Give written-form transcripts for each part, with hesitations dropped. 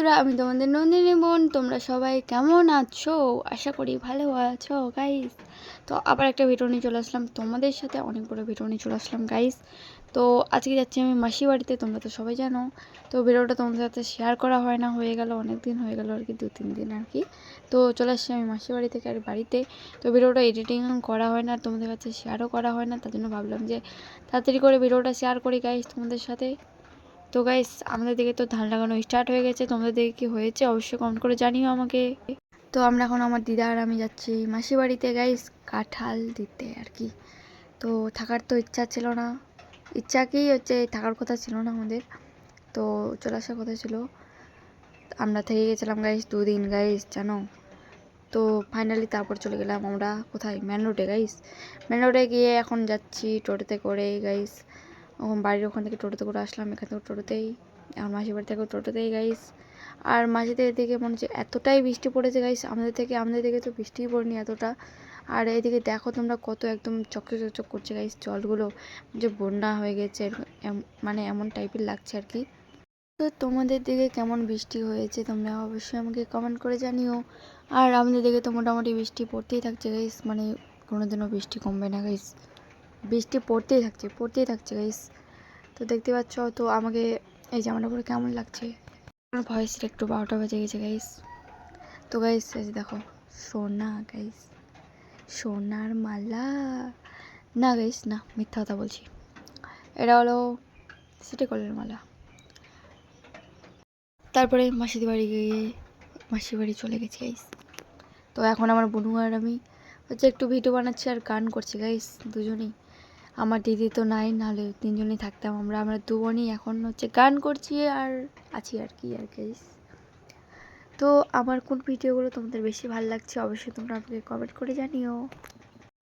বন্ধুরা, আমি তোমাদের নন্দিনী বোন। তোমরা সবাই কেমন আছো? আশা করি ভালো আছো গাইস। তো আবার একটা ভিডিও নিয়ে চলে আসলাম তোমাদের সাথে, অনেক বড় ভিডিও নিয়ে চলে আসলাম গাইস। তো আজকে যাচ্ছি আমি মাসি বাড়িতে, তোমরা তো সবাই জানো। তো ভিডিওটা তোমাদের সাথে শেয়ার করা হয় না, হয়ে গেল অনেক দিন হয়ে গেল আর কি, 2-3 দিন আর কি। তো চলে আসছি আমি মাসি বাড়ি থেকে আর বাড়িতে। তো ভিডিওটা এডিটিং করা হয় না, তোমাদের কাছে শেয়ারও করা হয় না, তার জন্য ভাবলাম যে তাড়াতাড়ি করে ভিডিওটা শেয়ার করি গাইস তোমাদের সাথে। তো গাইস, আমাদের দিকে তো ধান লাগানো স্টার্ট হয়ে গেছে, তোমাদের দিকে কি হয়েছে অবশ্যই কমেন্ট করে জানিও আমাকে। তো আমরা এখন আমার দিদা আর আমি যাচ্ছি মাসি বাড়িতে গাইস, কাঁঠাল দিতে আর কি। তো থাকার তো ইচ্ছা ছিল না, ইচ্ছা কি হচ্ছে, থাকার কথা ছিল না আমাদের, তো চলে আসার কথা ছিল। আমরা থেকে গেছিলাম গাইস 2 দিন গাইস, জানো। তো ফাইনালি তারপর চলে গেলাম আমরা কোথায়, মেন রোডে গাইস। মেন রোডে গিয়ে এখন যাচ্ছি টোটোতে করে গাইস। বাড়ির ওখান থেকে টোটোতে করে আসলাম, এখান থেকে টোটোতেই, আমার মাসির বাড়ি থেকে টোটোতেই গাইস। আর মাসিদের দিকে মনে হচ্ছে এতটাই বৃষ্টি পড়েছে গাইস, আমাদের দিকে তো বৃষ্টিই পড়েনি এতটা। আর এইদিকে দেখো তোমরা কত একদম চকচক চকচক করছে গাইস জলগুলো, যে বন্যা হয়ে গেছে মানে এমন টাইপের লাগছে আর কি। তো তোমাদের দিকে কেমন বৃষ্টি হয়েছে তোমরা অবশ্যই আমাকে কমেন্ট করে জানিও। আর আমাদের দিকে তো মোটামুটি বৃষ্টি পড়তেই থাকছে গাইস, মানে কোনোদিনও বৃষ্টি কমবে না গাইস, বৃষ্টি পড়তেই থাকছে গাইস। তো দেখতে পাচ্ছ তো আমাকে এই জামাটা পরে কেমন লাগছে, আমার ভয়েসটা একটু 12টা বেজে গেছে গাইস। তো গাইস দেখো, সোনা গাইস, সোনার মালা, না গাইস না, মিথ্যা কথা বলছি, এটা হলো সিটি কলের মালা। তারপরে মাসির বাড়ি গিয়ে মাসির বাড়ি চলে গেছি গাইস। তো এখন আমার বোনু আর আমি হচ্ছে একটু ভিডিও বানাচ্ছি আর গান করছি গাইস দুজনেই। আমার দিদি তো নাই, নাহলে 3জনই থাকতাম, আমরা 2 বোনই এখন হচ্ছে গান করছি আর আছি আর কি আর গাইস। তো আমার কোন ভিডিওগুলো তোমাদের বেশি ভালো লাগছে অবশ্যই তোমরা আমাকে কমেন্ট করে জানিও।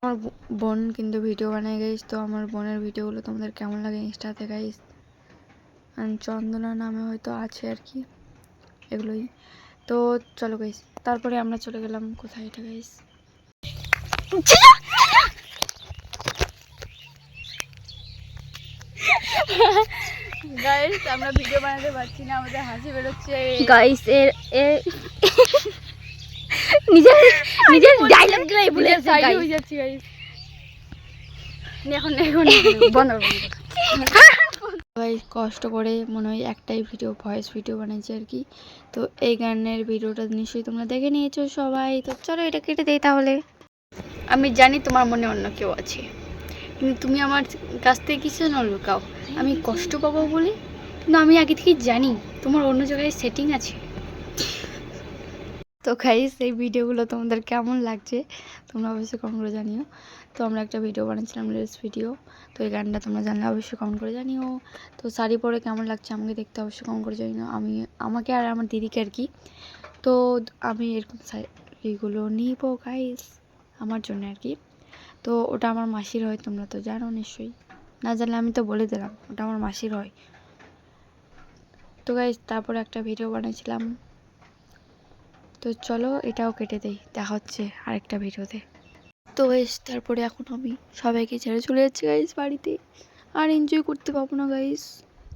আমার বোন কিন্তু ভিডিও বানায় গাইস, তো আমার বোনের ভিডিওগুলো তোমাদের কেমন লাগে ইনস্টাতে গাইস, চন্দনা নামে হয়তো আছে আর কি, এগুলোই। তো চলো গাইস, তারপরে আমরা চলে গেলাম কোথায়, এটা গাইস গাইস আমরা ভিডিও বানাতে পারছি না, আমাদের হাসি বেরোচ্ছে গাইস। এর নিজের ডায়লগটাই ভুলে যাচ্ছি গাইস। এখন বন্ধ গাইস, কষ্ট করে মনে হয় একটাই ভিডিও, ভয়েস ভিডিও বানাইছি আর কি। তো এই গানের ভিডিওটা নিশ্চয়ই তোমরা দেখে নিয়েছো সবাই। তো চলো এটা কেটে দেই তাহলে। আমি জানি তোমার মনে অন্য কেউ আছে, কিন্তু তুমি আমার কাছ থেকে কিছু না লুকাও, আমি কষ্ট পাবো বলে, কিন্তু আমি আগে থেকেই জানি তোমার অন্য জায়গায় সেটিং আছে। তো গাইস, এই ভিডিওগুলো তোমাদের কেমন লাগছে তোমরা অবশ্যই কমেন্ট করে জানিও। তো আমরা একটা ভিডিও বানিয়েছিলাম, রিলস ভিডিও, তো এই গানটা তোমরা জানলে অবশ্যই কমেন্ট করে জানিও। তো শাড়ি পরে কেমন লাগছে আমাকে দেখতে অবশ্যই কমেন্ট করে জানিও, আমাকে আর আমার দিদিকে আর কি। তো আমি এরকম শাড়িগুলো নিব গাইস আমার জন্য আর কি। তো ওটা আমার মাসির হয়, তোমরা তো জানো নিশ্চয়ই, না জানলে আমি তো বলে দিলাম, ওটা আমার মাসির হয়। তো গাইস তারপরে একটা ভিডিও বানিয়েছিলাম। তো চলো এটাও কেটে দেই, দেখা হচ্ছে আরেকটা ভিডিওতে। তো গাইস তারপরে এখন আমি সবাইকে ছেড়ে চলে যাচ্ছি গাইস বাড়িতে, আর এনজয় করতে পাবো না গাইস।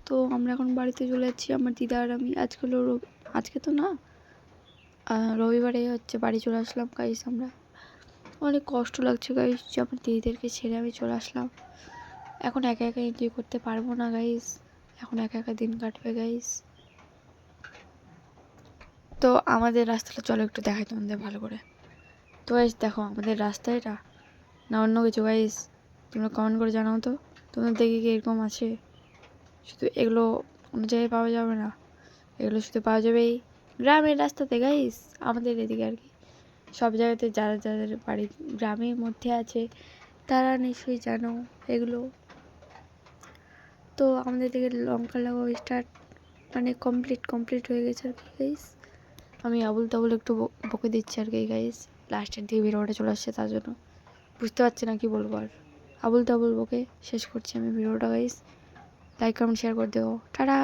তো আমরা এখন বাড়িতে চলে যাচ্ছি আমার দিদা আর আমি। আজকে তো না, রবিবারে হচ্ছে বাড়ি চলে আসলাম গাইস। আমরা অনেক কষ্ট লাগছে গাইস যে আমার দিদিদেরকে ছেড়ে আমি চলে আসলাম। এখন একা একা এনজয় করতে পারবো না গাইস, এখন একা একা দিন কাটবে গাইস। তো আমাদের রাস্তাটা চলো একটু দেখাই তোমাদের ভালো করে। তো গাইস দেখো আমাদের রাস্তা এটা, না অন্য কিছু গাইস, তোমরা কমেন্ট করে জানাও তো তোমাদের দেখে কি এরকম আছে। শুধু এগুলো অন্য জায়গায় পাওয়া যাবে না, এগুলো শুধু পাওয়া যাবে এই গ্রামের রাস্তাতে গাইস, আমাদের এদিকে আর কি। সব জায়গাতে যারা যাদের বাড়ি গ্রামের মধ্যে আছে তারা নিশ্চয়ই জানো এগুলো। তো আমাদের দিকে লঙ্কা লাগাও স্টার্ট, মানে কমপ্লিট হয়ে গেছে আর কি গাইস। আমি আবুল তাবুল একটু বকে দিচ্ছি আর কি গাইস, লাস্টের দিকে ভিডিওটা চলে আসছে তার জন্য বুঝতে পারছি না কি বলবো, আর আবুল তাবুল বকে শেষ করছি আমি ভিডিওটা গাইস। লাইক কমেন্ট শেয়ার করে দেবো, টাটা।